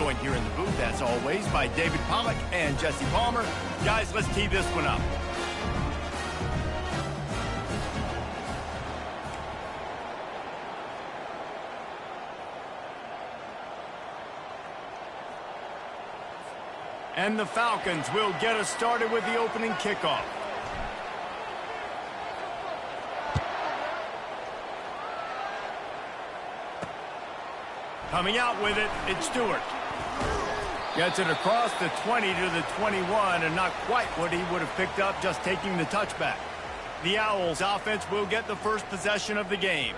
joined here in the booth, as always, by David Pollack and Jesse Palmer. Guys, let's tee this one up. And the Falcons will get us started with the opening kickoff. Coming out with it, it's Stewart. Gets it across the 20 to the 21, and not quite what he would have picked up just taking the touchback. The Owls offense will get the first possession of the game.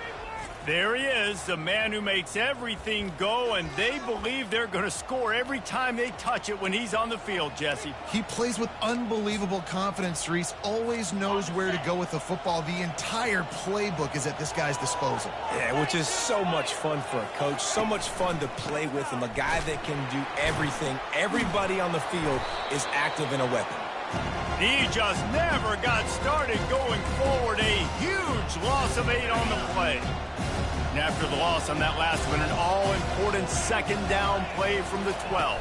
There he is, the man who makes everything go, and they believe they're going to score every time they touch it when he's on the field, Jesse. He plays with unbelievable confidence, Reese. Always knows where to go with the football. The entire playbook is at this guy's disposal. Yeah, which is so much fun for a coach, so much fun to play with him, a guy that can do everything. Everybody on the field is active and a weapon. He just never got started going forward. A huge loss of 8 on the play. And after the loss on that last one, an all-important second down play from the 12.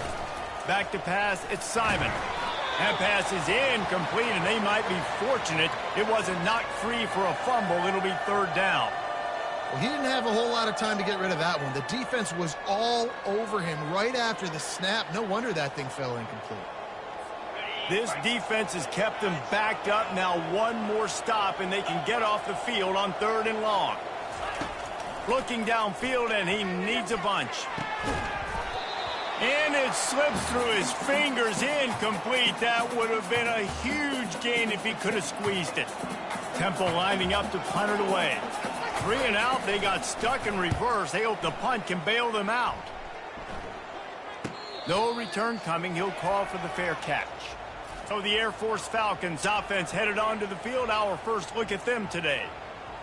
Back to pass, it's Simon. That pass is incomplete, and they might be fortunate it wasn't knocked free for a fumble. It'll be third down. Well, he didn't have a whole lot of time to get rid of that one. The defense was all over him right after the snap. No wonder that thing fell incomplete. This defense has kept them backed up. Now one more stop, and they can get off the field on 3rd and long. Looking downfield, and he needs a bunch. And it slips through his fingers, incomplete. That would have been a huge gain if he could have squeezed it. Temple lining up to punt it away. 3 and out, they got stuck in reverse. They hope the punt can bail them out. No return coming. He'll call for the fair catch. So the Air Force Falcons offense headed onto the field. Our first look at them today.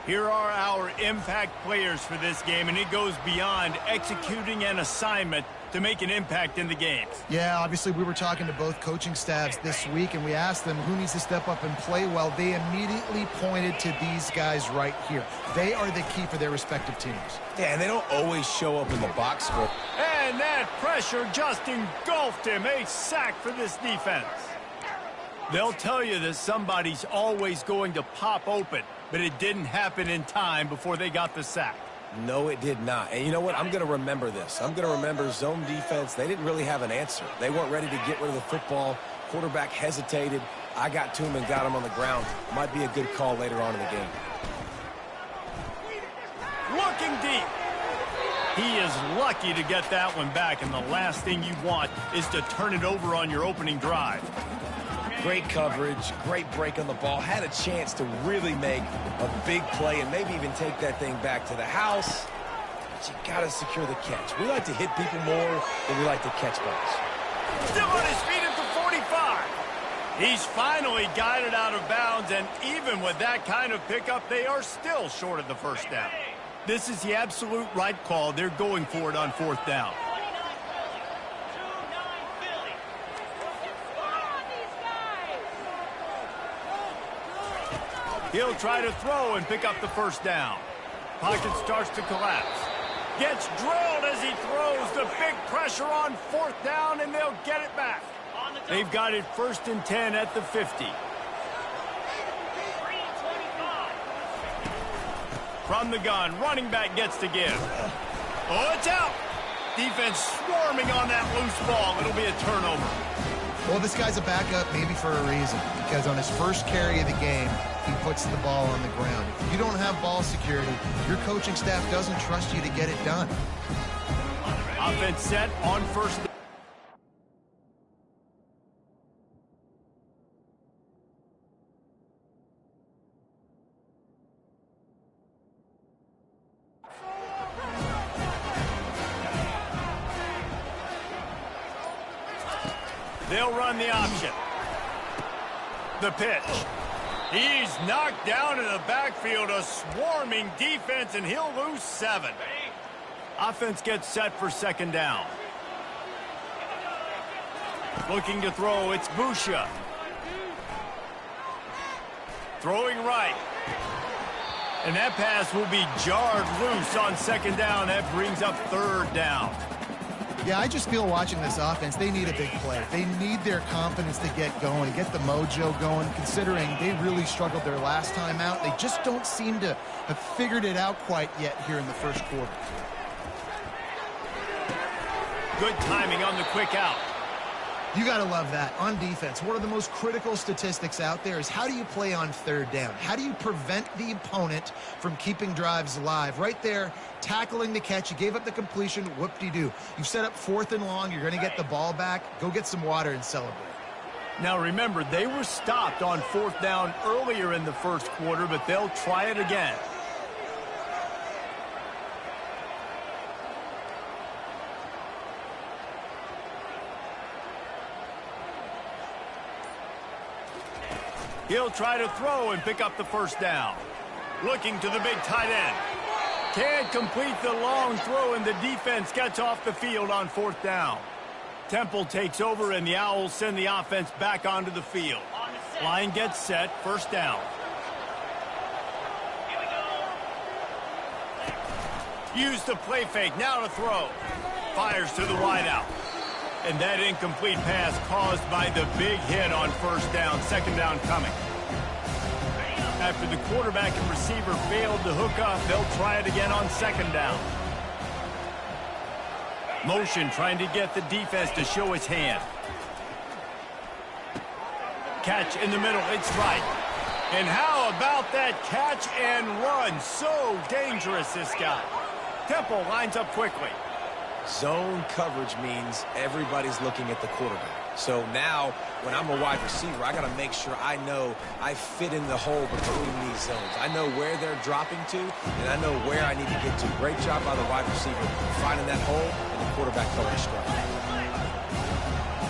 Here are our impact players for this game, and it goes beyond executing an assignment to make an impact in the game. Yeah, obviously we were talking to both coaching staffs this week, and we asked them who needs to step up and play well. They immediately pointed to these guys right here. They are the key for their respective teams. Yeah, and they don't always show up in the box score. And that pressure just engulfed him. A sack for this defense. They'll tell you that somebody's always going to pop open, but it didn't happen in time before they got the sack. No, it did not. And you know what? I'm going to remember this. I'm going to remember zone defense. They didn't really have an answer. They weren't ready to get rid of the football. Quarterback hesitated. I got to him and got him on the ground. Might be a good call later on in the game. Looking deep. He is lucky to get that one back, and the last thing you want is to turn it over on your opening drive. Great coverage, great break on the ball. Had a chance to really make a big play and maybe even take that thing back to the house. But you got to secure the catch. We like to hit people more than we like to catch balls. Still on his feet at the 45. He's finally got it out of bounds, and even with that kind of pickup, they are still short of the first down. This is the absolute right call. They're going for it on 4th down. He'll try to throw and pick up the first down. Pocket starts to collapse. Gets drilled as he throws. The big pressure on 4th down, and they'll get it back. They've got it 1st and 10 at the 50. From the gun, running back gets to give. Oh, it's out. Defense swarming on that loose ball. It'll be a turnover. Well, this guy's a backup maybe for a reason, because on his first carry of the game, he puts the ball on the ground. If you don't have ball security, your coaching staff doesn't trust you to get it done. Offense set on 1st down. They'll run the option. The pitch. He's knocked down in the backfield, a swarming defense, and he'll lose 7. Offense gets set for 2nd down. Looking to throw, it's Busha. Throwing right. And that pass will be jarred loose on 2nd down. That brings up 3rd down. Yeah, I just feel watching this offense, they need a big play. They need their confidence to get going, get the mojo going, considering they really struggled their last time out. They just don't seem to have figured it out quite yet here in the first quarter. Good timing on the quick out. You got to love that. On defense, one of the most critical statistics out there is how do you play on third down? How do you prevent the opponent from keeping drives alive? Right there, tackling the catch. You gave up the completion. Whoop-de-doo. You've set up 4th and long. You're going to get the ball back. Go get some water and celebrate. Now remember, they were stopped on 4th down earlier in the first quarter, but they'll try it again. He'll try to throw and pick up the first down. Looking to the big tight end. Can't complete the long throw, and the defense gets off the field on 4th down. Temple takes over, and the Owls send the offense back onto the field. Line gets set, first down. Use the play fake, now to throw. Fires to the wideout. And that incomplete pass caused by the big hit on first down. Second down coming. After the quarterback and receiver failed to hook up, they'll try it again on second down. Motion trying to get the defense to show its hand. Catch in the middle, it's right. And how about that catch and run? So dangerous, this guy. Temple lines up quickly. Zone coverage means everybody's looking at the quarterback. So now, when I'm a wide receiver, I got to make sure I know I fit in the hole between these zones. I know where they're dropping to, and I know where I need to get to. Great job by the wide receiver finding that hole, and the quarterback throwing a strike.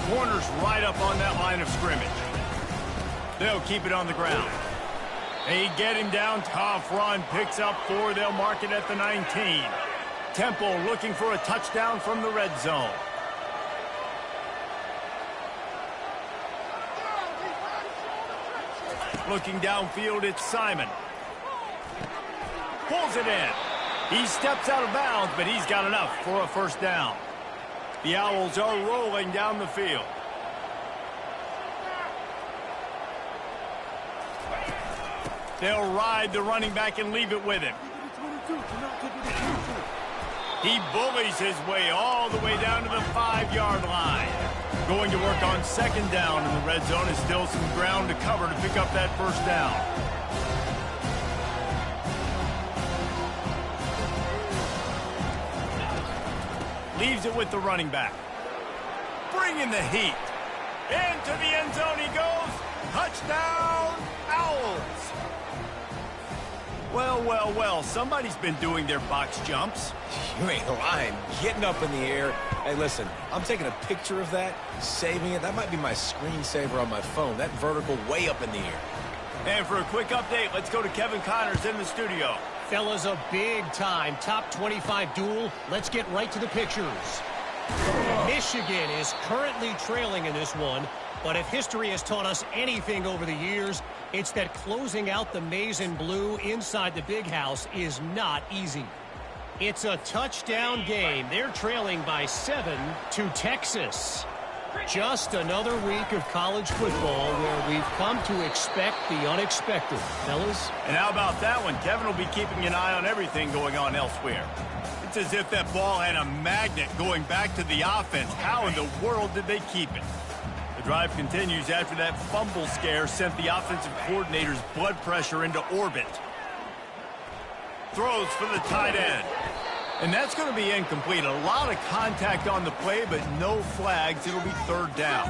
Corners right up on that line of scrimmage. They'll keep it on the ground. They get him down. Tough run. Picks up 4. They'll mark it at the 19. Temple looking for a touchdown from the red zone. Looking downfield, it's Simon. Pulls it in. He steps out of bounds, but he's got enough for a first down. The Owls are rolling down the field. They'll ride the running back and leave it with him. He bullies his way all the way down to the 5-yard line. Going to work on second down in the red zone. Is still some ground to cover to pick up that first down. Leaves it with the running back. Bringing the heat. Into the end zone he goes. Touchdown, Owls. Well, well, well, somebody's been doing their box jumps. You ain't lying. Getting up in the air. Hey, listen, I'm taking a picture of that, saving it. That might be my screensaver on my phone. That vertical way up in the air. And for a quick update, let's go to Kevin Connors in the studio. Fellas, a big-time top 25 duel. Let's get right to the pictures. Michigan is currently trailing in this one, but if history has taught us anything over the years, it's that closing out the maize and blue inside the big house is not easy. It's a touchdown game. They're trailing by 7 to Texas. Just another week of college football where we've come to expect the unexpected, fellas. And how about that one? Kevin will be keeping an eye on everything going on elsewhere. It's as if that ball had a magnet going back to the offense. How in the world did they keep it? The drive continues after that fumble scare sent the offensive coordinator's blood pressure into orbit. Throws for the tight end. And that's going to be incomplete. A lot of contact on the play, but no flags. It'll be third down.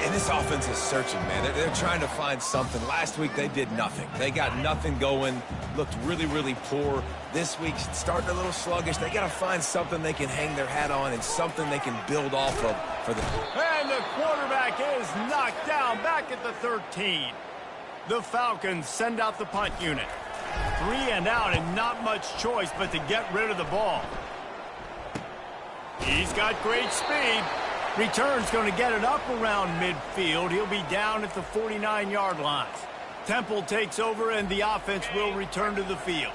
And this offense is searching, man. They're trying to find something. Last week, they did nothing. They got nothing going. Looked really, really poor. This week, starting a little sluggish. They got to find something they can hang their hat on and something they can build off of for the... And the quarterback is knocked down back at the 13. The Falcons send out the punt unit. 3 and out and not much choice but to get rid of the ball. He's got great speed. Return's going to get it up around midfield. He'll be down at the 49-yard line. Temple takes over and the offense will return to the field.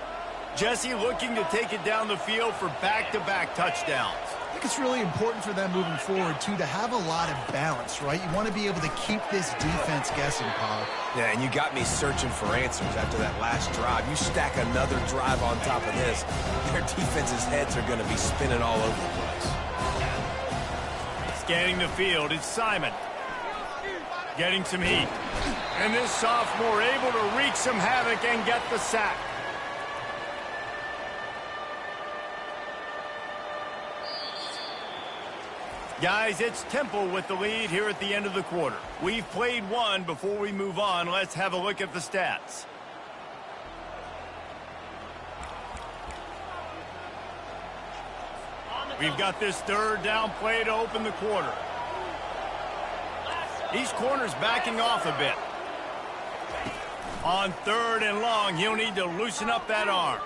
Jesse looking to take it down the field for back-to-back touchdowns. I think it's really important for them moving forward, too, to have a lot of balance, right? You want to be able to keep this defense guessing, Paul. Yeah, and you got me searching for answers after that last drive. You stack another drive on top of this, their defense's heads are going to be spinning all over the place. Scanning the field, it's Simon. Getting some heat. And this sophomore able to wreak some havoc and get the sack. Guys, it's Temple with the lead here at the end of the quarter. We've played one. Before we move on, let's have a look at the stats. We've got this third down play to open the quarter. These corners backing off a bit. On third and long, he'll need to loosen up that arm.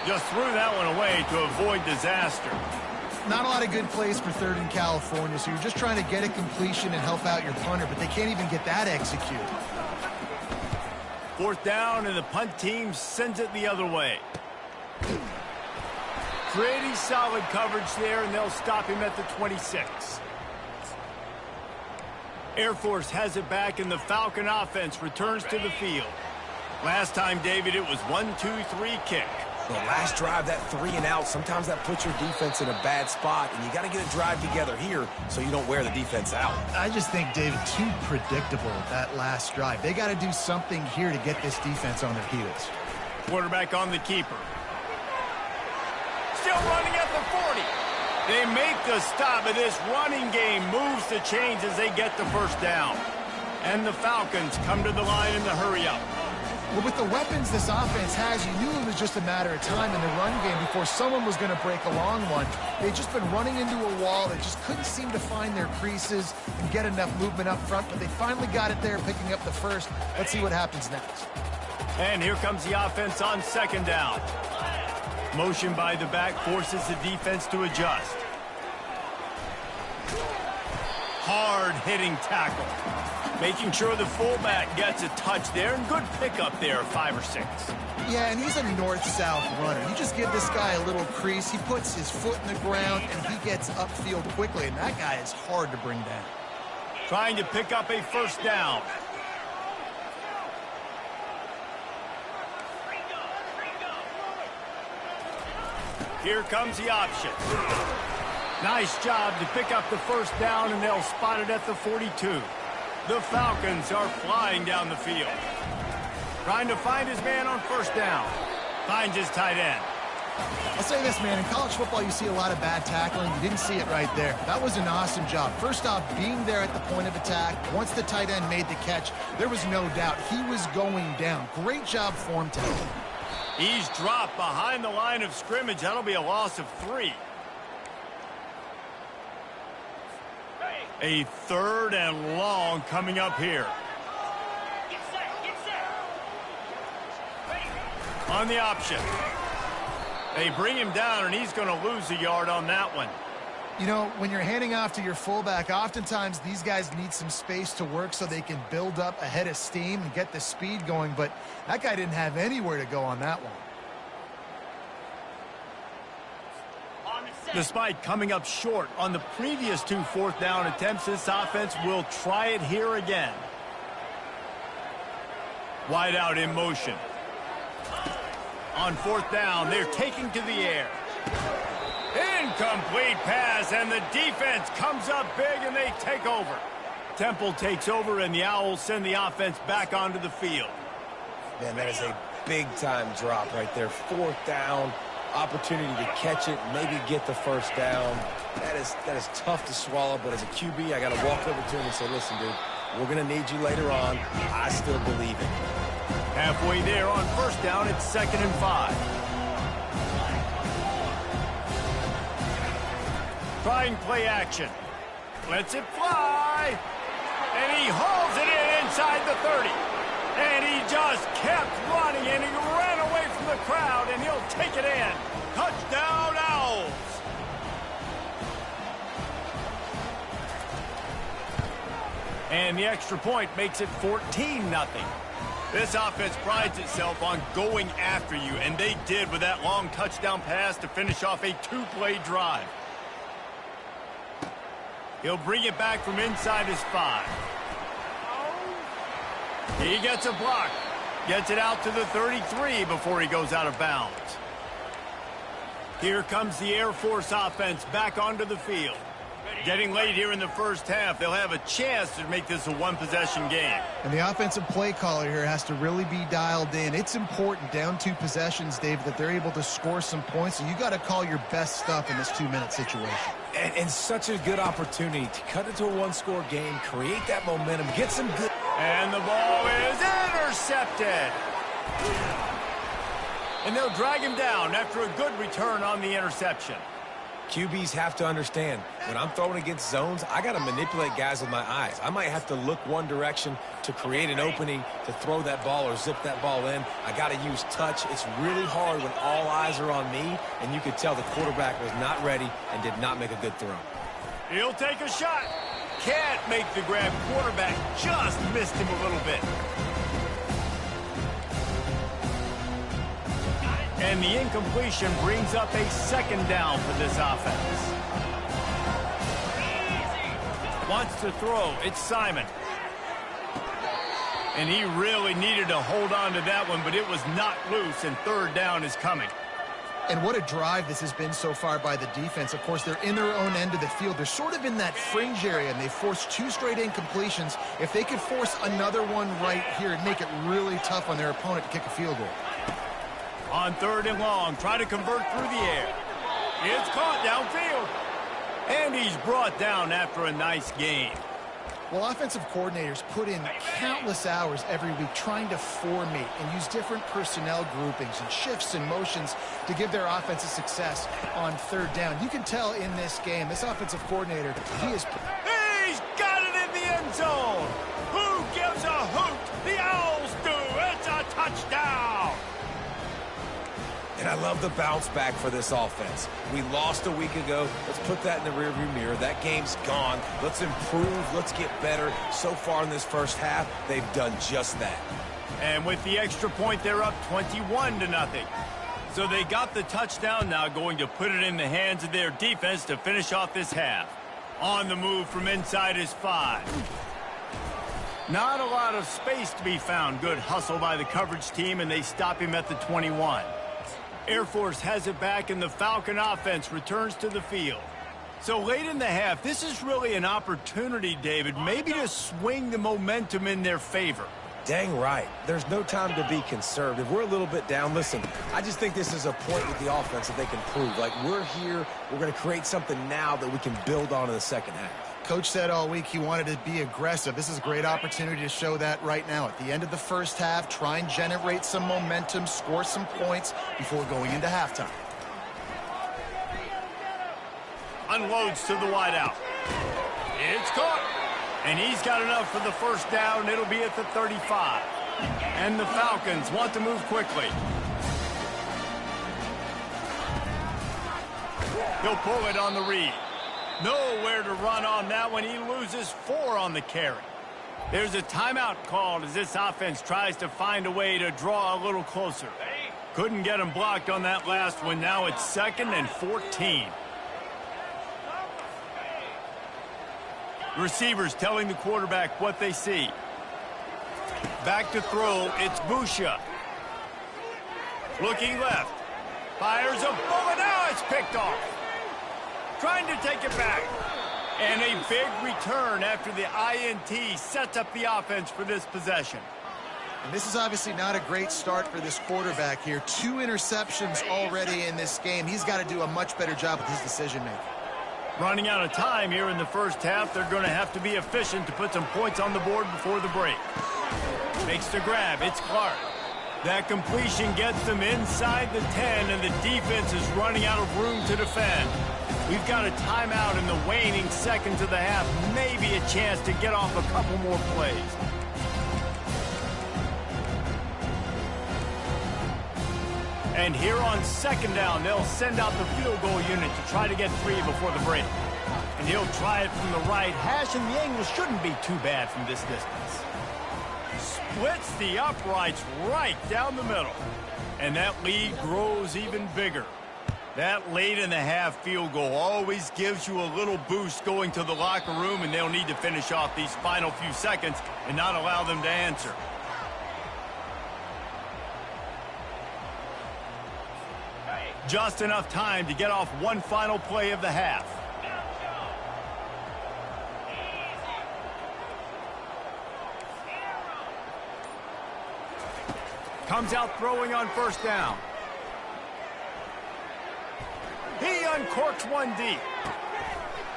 Just threw that one away to avoid disaster. Not a lot of good plays for third in California, so you're just trying to get a completion and help out your punter, but they can't even get that executed. Fourth down, and the punt team sends it the other way. Pretty solid coverage there, and they'll stop him at the 26. Air Force has it back, and the Falcon offense returns to the field. Last time, David, it was 1-2-3 kick. The last drive, that 3 and out, sometimes that puts your defense in a bad spot, and you got to get a drive together here so you don't wear the defense out. I just think, David, too predictable that last drive. They got to do something here to get this defense on their heels. Quarterback on the keeper. Still running at the 40. They make the stop, and this running game moves the chains as they get the first down. And the Falcons come to the line in the hurry-up. Well, with the weapons this offense has, you knew it was just a matter of time in the run game before someone was going to break a long one. They'd just been running into a wall. They just couldn't seem to find their creases and get enough movement up front, but they finally got it there, picking up the first. Let's see what happens next. And here comes the offense on second down. Motion by the back forces the defense to adjust. Hard-hitting tackle. Making sure the fullback gets a touch there, and good pickup there, 5 or 6. Yeah, and he's a north-south runner. You just give this guy a little crease, he puts his foot in the ground, and he gets upfield quickly, and that guy is hard to bring down. Trying to pick up a first down. Here comes the option. Nice job to pick up the first down, and they'll spot it at the 42. The Falcons are flying down the field. Trying to find his man on first down. Finds his tight end. I'll say this, man. In college football, you see a lot of bad tackling. You didn't see it right there. That was an awesome job. First off, being there at the point of attack. Once the tight end made the catch, there was no doubt he was going down. Great job for him today. He's dropped behind the line of scrimmage. That'll be a loss of 3. A third and long coming up here. On the option. They bring him down, and he's going to lose a yard on that one. You know, when you're handing off to your fullback, oftentimes these guys need some space to work so they can build up a head of steam and get the speed going, but that guy didn't have anywhere to go on that one. Despite coming up short on the previous 2 fourth down attempts, this offense will try it here again. Wide out in motion. On fourth down, they're taking to the air. Incomplete pass, and the defense comes up big, and they take over. Temple takes over, and the Owls send the offense back onto the field. Man, that is a big-time drop right there. Fourth down. Opportunity to catch it, maybe get the first down. That is tough to swallow, but as a QB, I got to walk over to him and say, listen, dude, we're going to need you later on. I still believe it. Halfway there on first down, it's 2nd and 5. Trying play action. Lets it fly. And he hauls it in inside the 30. And he just kept running, and he ran away from the crowd, and he'll take it in. Touchdown, Owls! And the extra point makes it 14-0. This offense prides itself on going after you, and they did with that long touchdown pass to finish off a two-play drive. He'll bring it back from inside his 5. He gets a block. Gets it out to the 33 before he goes out of bounds. Here comes the Air Force offense back onto the field. Getting late here in the first half, they'll have a chance to make this a one-possession game. And the offensive play caller here has to really be dialed in. It's important, down 2 possessions, Dave, that they're able to score some points. So you got to call your best stuff in this 2-minute situation. And such a good opportunity to cut into a one-score game, create that momentum, get some good... And the ball is intercepted. And they'll drag him down after a good return on the interception. QBs have to understand, when I'm throwing against zones, I got to manipulate guys with my eyes. I might have to look one direction to create an opening to throw that ball or zip that ball in. I got to use touch. It's really hard when all eyes are on me, and you could tell the quarterback was not ready and did not make a good throw. He'll take a shot. Can't make the grab. Quarterback just missed him a little bit. And the incompletion brings up a second down for this offense. Wants to throw. It's Simon. And he really needed to hold on to that one, but it was not loose, and third down is coming. And what a drive this has been so far by the defense. Of course, they're in their own end of the field. They're sort of in that fringe area, and they forced 2 straight incompletions. If they could force another one right here, it'd make it really tough on their opponent to kick a field goal. On 3rd and long, try to convert through the air. It's caught downfield. And he's brought down after a nice gain. Well, offensive coordinators put in countless hours every week trying to formate and use different personnel groupings and shifts and motions to give their offensive success on 3rd down. You can tell in this game, this offensive coordinator, He's got it in the end zone. Who gives a hoot? The Owls do. It's a touchdown. And I love the bounce back for this offense. We lost a week ago. Let's put that in the rearview mirror. That game's gone. Let's improve. Let's get better. So far in this first half, they've done just that. And with the extra point, they're up 21-0. So they got the touchdown, now going to put it in the hands of their defense to finish off this half. On the move from inside his 5. Not a lot of space to be found. Good hustle by the coverage team, and they stop him at the 21. Air Force has it back, and the Falcon offense returns to the field. So late in the half, this is really an opportunity, David, maybe to swing the momentum in their favor. Dang right. There's no time to be conservative. We're a little bit down. Listen, I just think this is a point with the offense that they can prove. Like, we're here, we're going to create something now that we can build on in the second half. Coach said all week he wanted to be aggressive. This is a great opportunity to show that right now. At the end of the first half, try and generate some momentum, score some points before going into halftime. Unloads to the wideout. It's caught. And he's got enough for the first down. It'll be at the 35. And the Falcons want to move quickly. He'll pull it on the read. Nowhere to run on that one. He loses 4 on the carry. There's a timeout called as this offense tries to find a way to draw a little closer. Couldn't get him blocked on that last one. Now it's 2nd and 14. Receivers telling the quarterback what they see. Back to throw. It's Busha. Looking left. Fires a bullet. Now it's picked off. Trying to take it back. And a big return after the INT sets up the offense for this possession. And this is obviously not a great start for this quarterback here. 2 interceptions already in this game. He's got to do a much better job with his decision-making. Running out of time here in the first half. They're going to have to be efficient to put some points on the board before the break. Makes the grab. It's Clark. That completion gets them inside the 10, and the defense is running out of room to defend. We've got a timeout in the waning seconds of the half. Maybe a chance to get off a couple more plays. And here on 2nd down, they'll send out the field goal unit to try to get 3 before the break. And he'll try it from the right hash, and the angle shouldn't be too bad from this distance. splits the uprights right down the middle. And that lead grows even bigger. That late-in-the-half field goal always gives you a little boost going to the locker room, and they'll need to finish off these final few seconds and not allow them to answer. Just enough time to get off one final play of the half. Comes out throwing on first down. He uncorks one deep.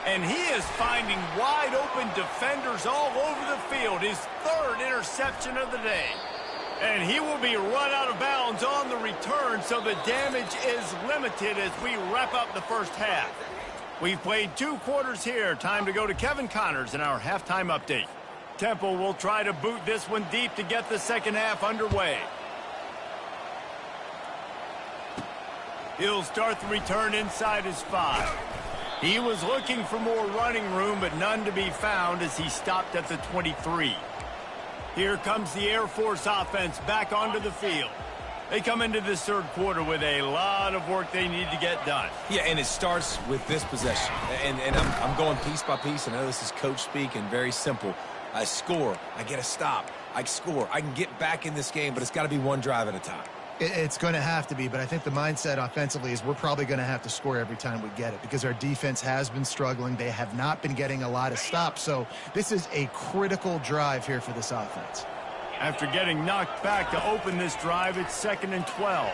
And he is finding wide open defenders all over the field. His third interception of the day. And he will be run out of bounds on the return, so the damage is limited as we wrap up the first half. We've played 2 quarters here. Time to go to Kevin Connors in our halftime update. Temple will try to boot this one deep to get the second half underway. He'll start the return inside his 5. He was looking for more running room, but none to be found as he stopped at the 23. Here comes the Air Force offense back onto the field. They come into this third quarter with a lot of work they need to get done. Yeah, and it starts with this possession. And I'm going piece by piece. I know this is coach speak and very simple. I score. I get a stop. I score. I can get back in this game, but it's got to be one drive at a time. It's going to have to be, but I think the mindset offensively is we're probably going to have to score every time we get it because our defense has been struggling. They have not been getting a lot of stops, so this is a critical drive here for this offense. After getting knocked back to open this drive, it's 2nd and 12.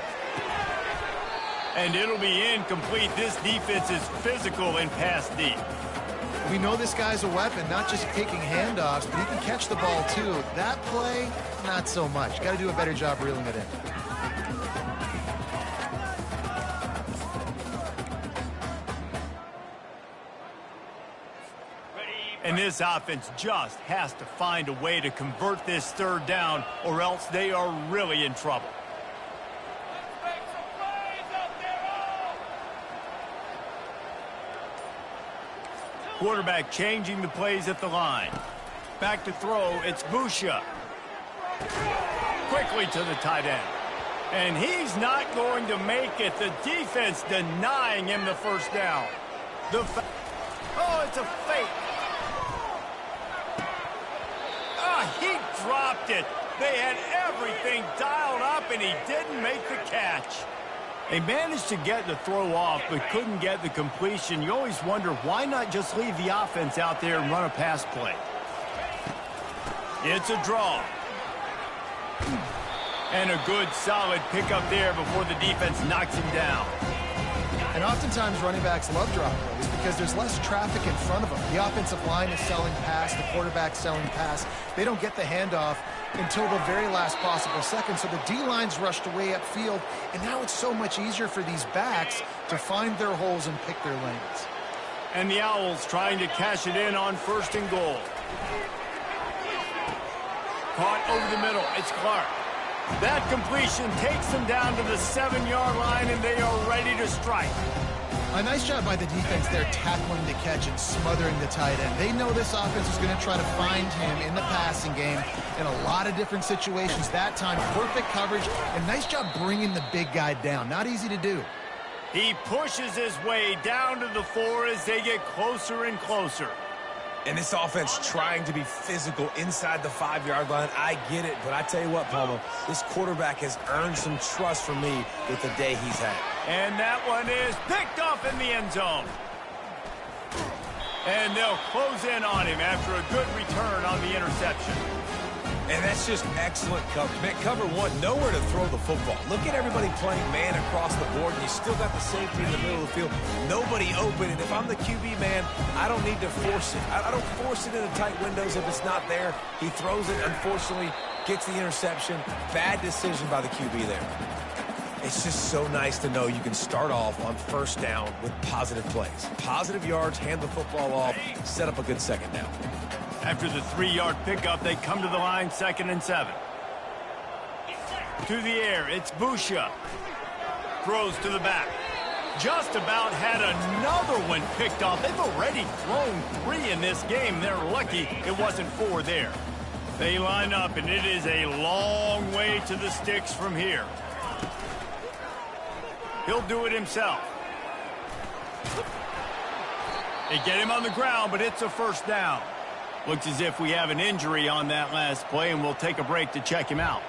And it'll be incomplete. This defense is physical and pass deep. We know this guy's a weapon, not just taking handoffs, but he can catch the ball too. That play, not so much. Got to do a better job reeling it in. And this offense just has to find a way to convert this third down, or else they are really in trouble. Quarterback changing the plays at the line. Back to throw, it's Busha. Quickly to the tight end. And he's not going to make it. The defense denying him the first down. Oh, it's a fake. He dropped it. They had everything dialed up, and he didn't make the catch. They managed to get the throw off, but couldn't get the completion. You always wonder, why not just leave the offense out there and run a pass play? It's a draw. And a good, solid pickup there before the defense knocks him down. And oftentimes running backs love drop plays because there's less traffic in front of them. The offensive line is selling pass, the quarterback's selling pass. They don't get the handoff until the very last possible second, so the D-line's rushed way upfield, and now it's so much easier for these backs to find their holes and pick their lanes. And the Owls trying to cash it in on 1st and goal. Caught over the middle, it's Clark. That completion takes them down to the 7-yard line, and they are ready to strike. A nice job by the defense there tackling the catch and smothering the tight end. They know this offense is going to try to find him in the passing game in a lot of different situations. That time, perfect coverage, and nice job bringing the big guy down. Not easy to do. He pushes his way down to the 4 as they get closer and closer. And this offense trying to be physical inside the 5-yard line. I get it, but I tell you what, Palmer, this quarterback has earned some trust from me with the day he's had. And that one is picked off in the end zone. And they'll close in on him after a good return on the interception. And that's just excellent coverage. Man, cover one, nowhere to throw the football. Look at everybody playing man across the board, and you still got the safety in the middle of the field. Nobody open, and if I'm the QB man, I don't need to force it. I don't force it into tight windows if it's not there. He throws it, unfortunately, gets the interception. Bad decision by the QB there. It's just so nice to know you can start off on 1st down with positive plays. Positive yards, hand the football off, set up a good 2nd down. After the 3-yard pickup, they come to the line 2nd and 7. To the air, it's Busha. Throws to the back. Just about had another one picked off. They've already thrown 3 in this game. They're lucky it wasn't 4 there. They line up, and it is a long way to the sticks from here. He'll do it himself. They get him on the ground, but it's a first down. Looks as if we have an injury on that last play, and we'll take a break to check him out.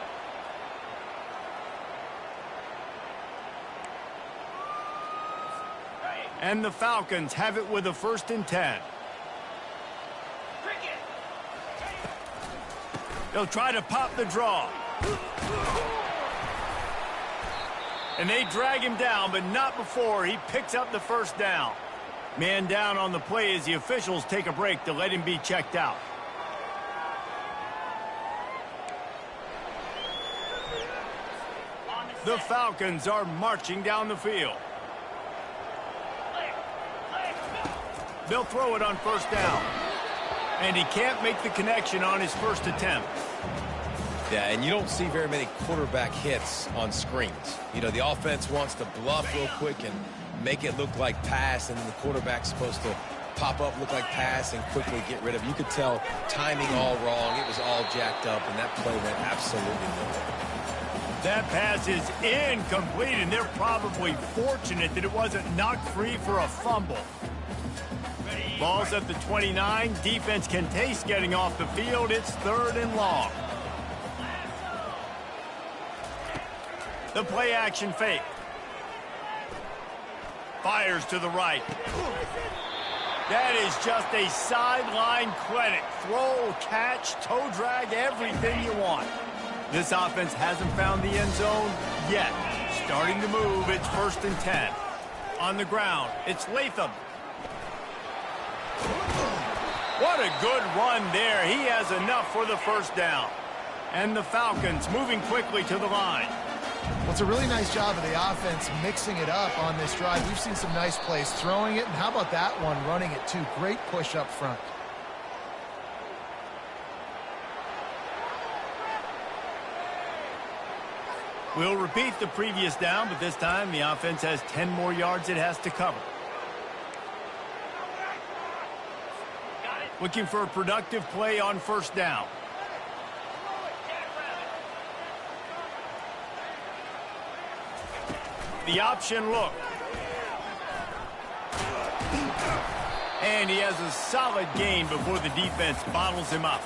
And the Falcons have it with a 1st and 10. They'll try to pop the draw. And they drag him down, but not before he picks up the first down. Man down on the play as the officials take a break to let him be checked out. The Falcons are marching down the field. They'll throw it on 1st down. And he can't make the connection on his first attempt. Yeah, and you don't see very many quarterback hits on screens. You know, the offense wants to bluff real quick and make it look like pass, and then the quarterback's supposed to pop up, look like pass, and quickly get rid of it. You could tell timing all wrong. It was all jacked up, and that play went absolutely nowhere. That pass is incomplete, and they're probably fortunate that it wasn't knocked free for a fumble. Ball's at the 29. Defense can taste getting off the field. It's 3rd and long. The play action fake. Fires to the right. That is just a sideline clinic. Throw, catch, toe drag, everything you want. This offense hasn't found the end zone yet. Starting to move, it's 1st and 10. On the ground, it's Latham. What a good run there. He has enough for the first down. And the Falcons moving quickly to the line. Well, it's a really nice job of the offense mixing it up on this drive. We've seen some nice plays throwing it, and how about that one running it too? Great push up front. We'll repeat the previous down, but this time the offense has 10 more yards it has to cover. Looking for a productive play on 1st down. The option look. And he has a solid gain before the defense bottles him up.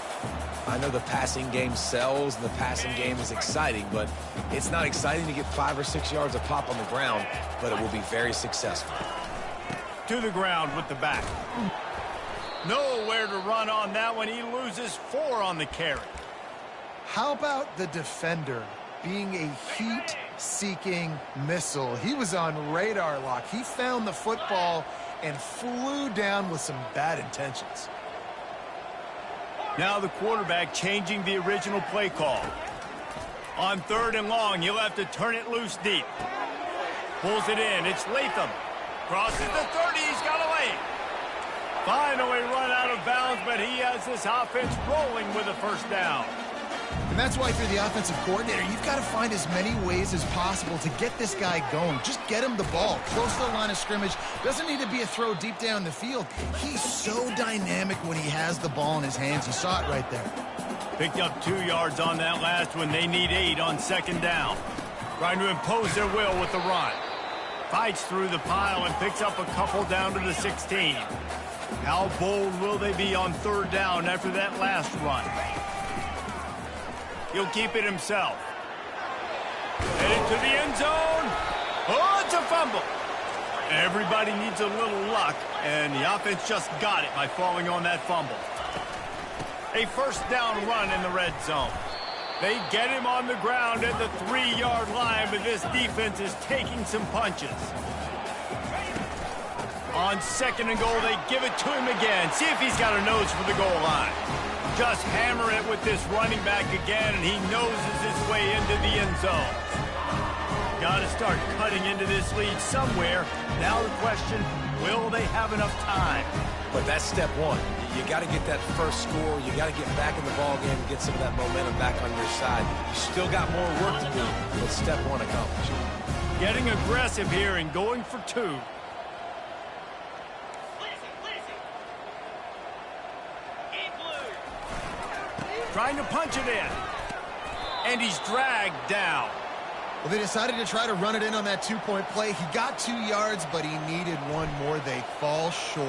I know the passing game sells and the passing game is exciting, but it's not exciting to get 5 or 6 yards of pop on the ground, but it will be very successful. To the ground with the back. Nowhere to run on that one. He loses 4 on the carry. How about the defender being a heat-seeking missile? He was on radar lock. He found the football and flew down with some bad intentions. Now the quarterback changing the original play call. On 3rd and long, he'll have to turn it loose deep. Pulls it in. It's Latham. Crosses the 30. He's got a lane. Finally run out of bounds, but he has this offense rolling with a first down. And that's why if you're the offensive coordinator, you've got to find as many ways as possible to get this guy going. Just get him the ball close to the line of scrimmage. Doesn't need to be a throw deep down the field. He's so dynamic when he has the ball in his hands. You saw it right there. Picked up 2 yards on that last one. They need 8 on 2nd down. Trying to impose their will with the run. Fights through the pile and picks up a couple down to the 16. How bold will they be on 3rd down after that last run? He'll keep it himself. Headed to the end zone. Oh, it's a fumble. Everybody needs a little luck, and the offense just got it by falling on that fumble. A first down run in the red zone. They get him on the ground at the 3-yard line, but this defense is taking some punches. On 2nd and goal, they give it to him again. See if he's got a nose for the goal line. Just hammer it with this running back again, and he noses his way into the end zone. Got to start cutting into this lead somewhere. Now the question, will they have enough time? But that's step one. You got to get that first score. You got to get back in the ball game and get some of that momentum back on your side. You still got more work to do, but step one accomplished. Getting aggressive here and going for 2. Trying to punch it in. And he's dragged down. Well, they decided to try to run it in on that two-point play. He got 2 yards, but he needed one more. They fall short.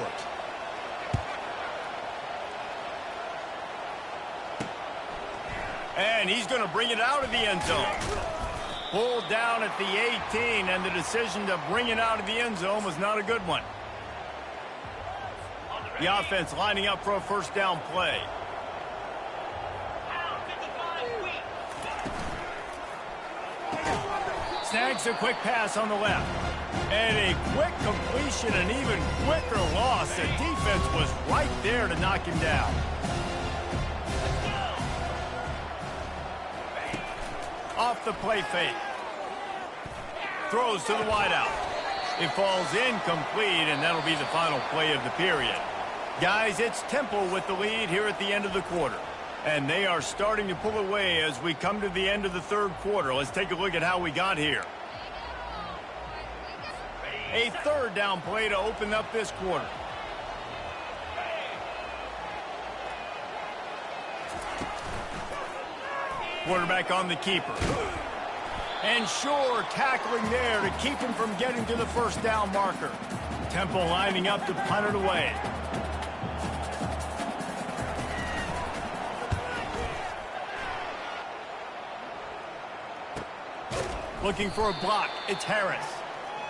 And he's going to bring it out of the end zone. Pulled down at the 18, and the decision to bring it out of the end zone was not a good one. The offense lining up for a first down play. Snags a quick pass on the left. And a quick completion, an even quicker loss. The defense was right there to knock him down. Off the play fake. Throws to the wideout. It falls incomplete, and that'll be the final play of the period. Guys, it's Temple with the lead here at the end of the quarter. And they are starting to pull away as we come to the end of the third quarter. Let's take a look at how we got here. A third down play to open up this quarter. Quarterback on the keeper. And sure, tackling there to keep him from getting to the first down marker. Temple lining up to punt it away. Looking for a block. It's Harris.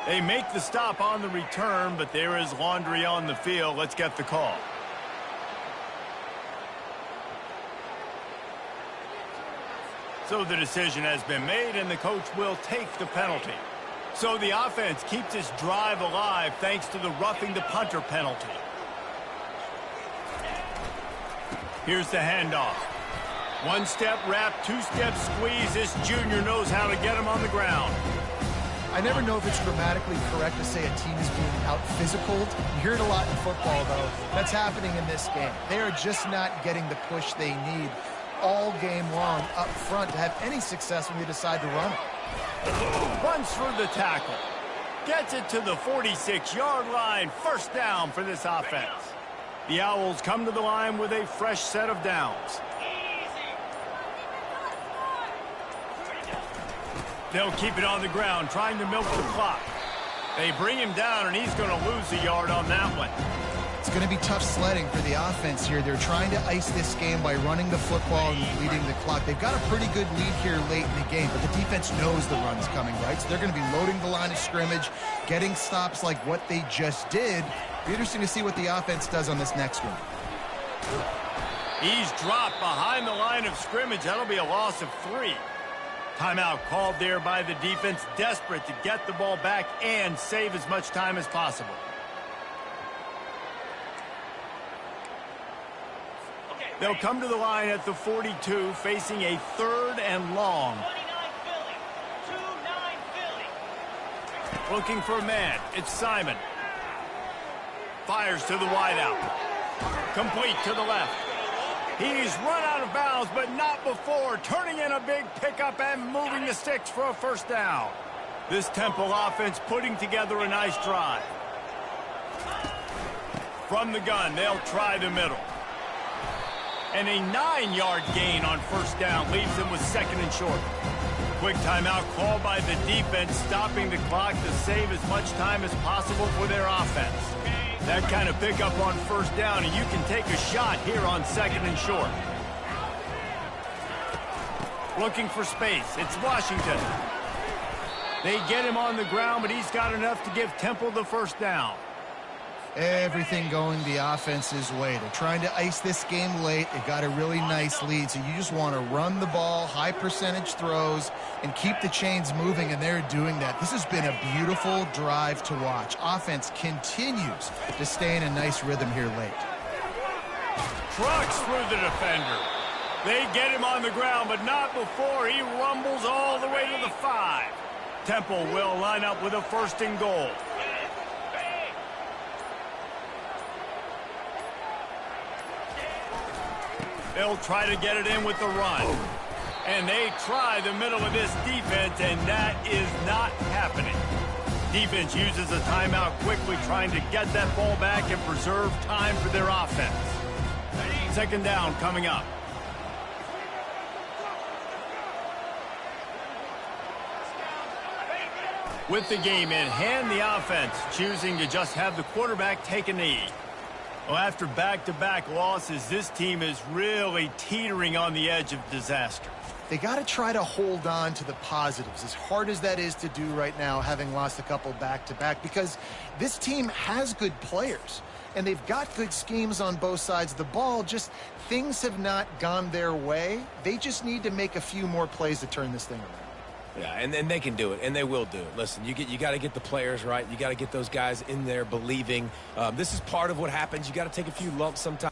They make the stop on the return, but there is laundry on the field. Let's get the call. So the decision has been made, and the coach will take the penalty. So the offense keeps its drive alive thanks to the roughing the punter penalty. Here's the handoff. One-step wrap, two-step squeeze. This junior knows how to get him on the ground. I never know if it's grammatically correct to say a team is being out-physicaled. You hear it a lot in football, though. That's happening in this game. They are just not getting the push they need all game long up front to have any success when they decide to run it. Runs through the tackle. Gets it to the 46-yard line. First down for this offense. The Owls come to the line with a fresh set of downs. They'll keep it on the ground, trying to milk the clock. They bring him down, and he's going to lose a yard on that one. It's going to be tough sledding for the offense here. They're trying to ice this game by running the football and leading the clock. They've got a pretty good lead here late in the game, but the defense knows the run's coming, right? So they're going to be loading the line of scrimmage, getting stops like what they just did. Be interesting to see what the offense does on this next one. He's dropped behind the line of scrimmage. That'll be a loss of 3. Timeout called there by the defense, desperate to get the ball back and save as much time as possible. They'll come to the line at the 42, facing a third and long. Looking for a man. It's Simon. Fires to the wideout. Complete to the left. He's run out of bounds, but not before. Turning in a big pickup and moving the sticks for a first down. This Temple offense putting together a nice drive. From the gun, they'll try the middle. And a 9-yard gain on first down leaves them with second and short. Quick timeout called by the defense, stopping the clock to save as much time as possible for their offense. That kind of pickup on first down, and you can take a shot here on second and short. Looking for space. It's Washington. They get him on the ground, but he's got enough to give Temple the first down. Everything going the offense's way. They're trying to ice this game late. They got a really nice lead, so you just want to run the ball, high percentage throws, and keep the chains moving, and they're doing that. This has been a beautiful drive to watch. Offense continues to stay in a nice rhythm here late. Trucks through the defender. They get him on the ground, but not before he rumbles all the way to the 5. Temple will line up with a first and goal. They'll try to get it in with the run. And they try the middle of this defense, and that is not happening. Defense uses a timeout quickly, trying to get that ball back and preserve time for their offense. Second down coming up. with the game in hand, the offense choosing to just have the quarterback take a knee. Well, after back-to-back losses, this team is really teetering on the edge of disaster. They got to try to hold on to the positives, as hard as that is to do right now, having lost a couple back-to-back, because this team has good players, and they've got good schemes on both sides of the ball. Just things have not gone their way. They just need to make a few more plays to turn this thing around. Yeah, and they can do it, and they will do it. Listen, you got to get the players right. You got to get those guys in there believing. This is part of what happens. You got to take a few lumps sometimes.